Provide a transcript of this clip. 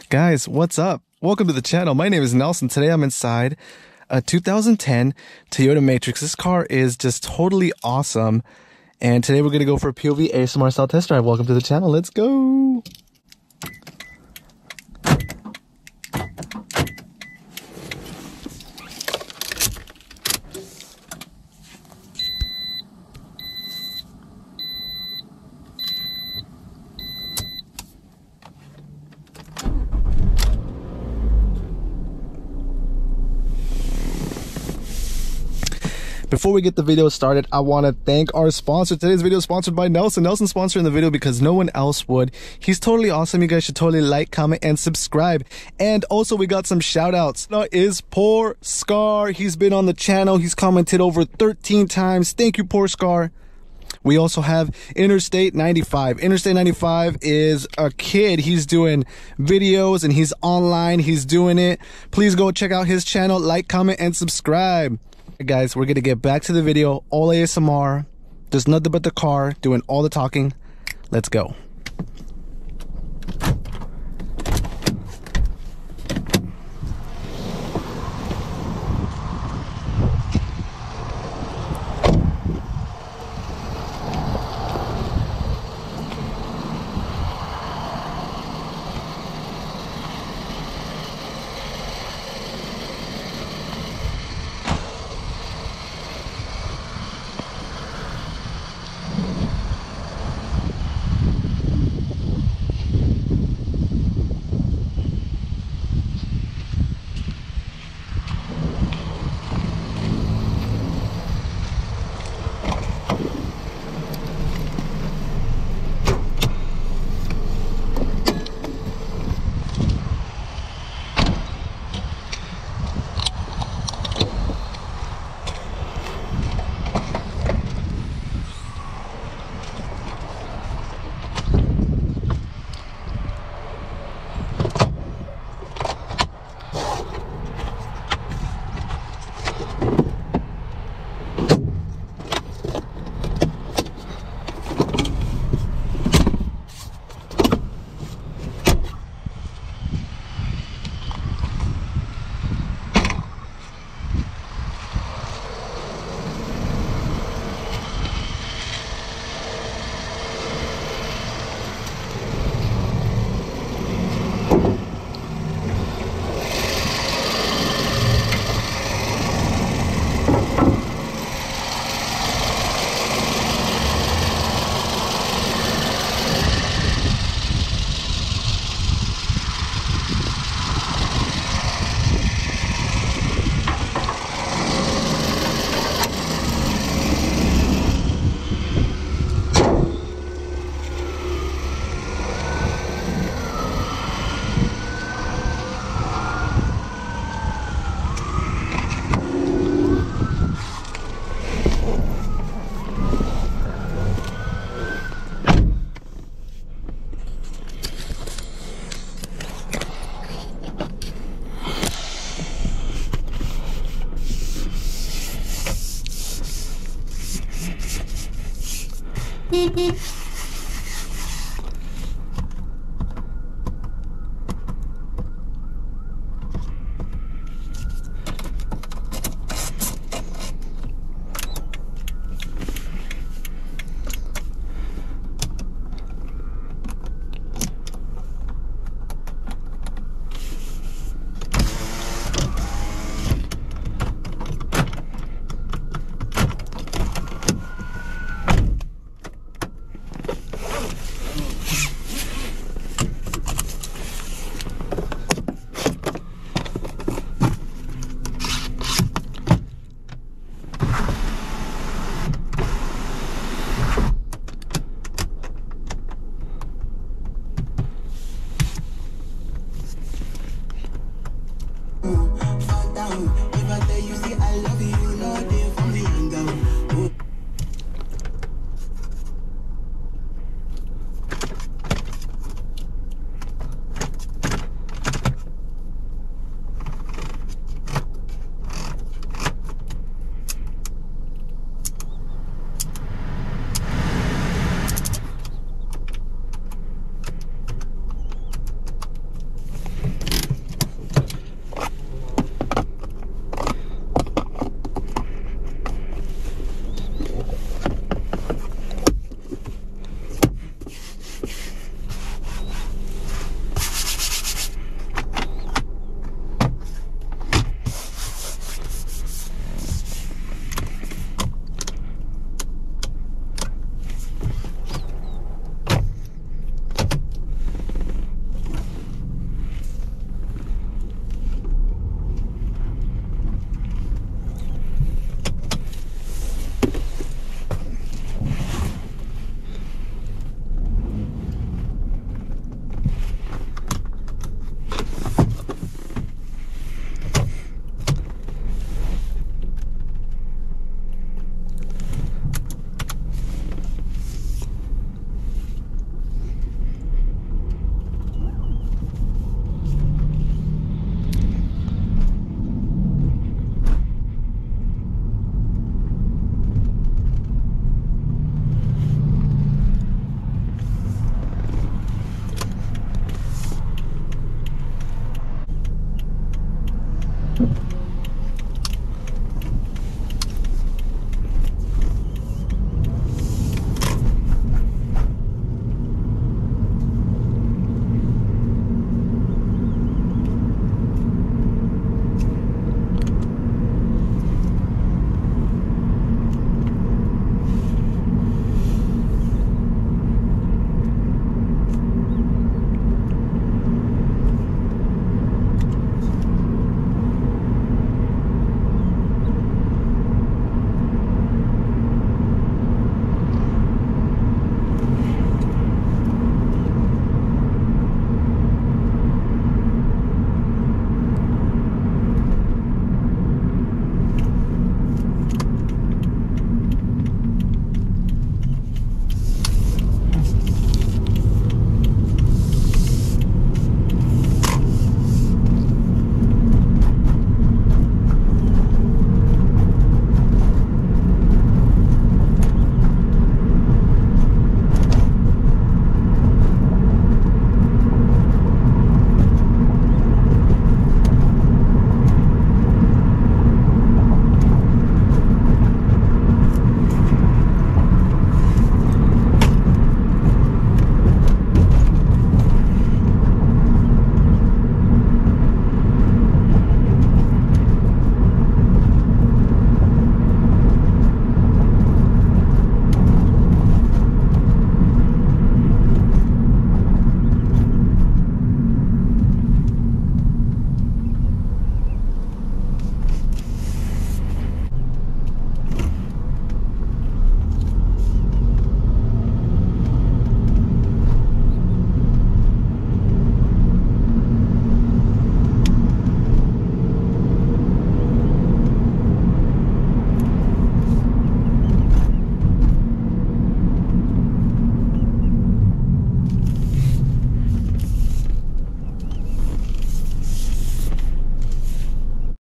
Guys, what's up? Welcome to the channel. My name is Nelson. Today I'm inside a 2010 Toyota Matrix. This car is just totally awesome. And today we're going to go for a POV ASMR style test drive. Welcome to the channel. Let's go. Before we get the video started, I want to thank our sponsor. Today's video is sponsored by Nelson. Nelson's sponsoring the video because no one else would. He's totally awesome. You guys should totally like, comment, and subscribe. And also, we got some shout outs. Now is Poor Scar. He's been on the channel. He's commented over 13 times. Thank you, Poor Scar. We also have Interstate 95. Interstate 95 is a kid. He's doing videos and he's online. He's doing it. Please go check out his channel. Like, comment, and subscribe. Guys, we're gonna get back to the video. All ASMR. There's nothing but the car doing all the talking. Let's go. Beep beep.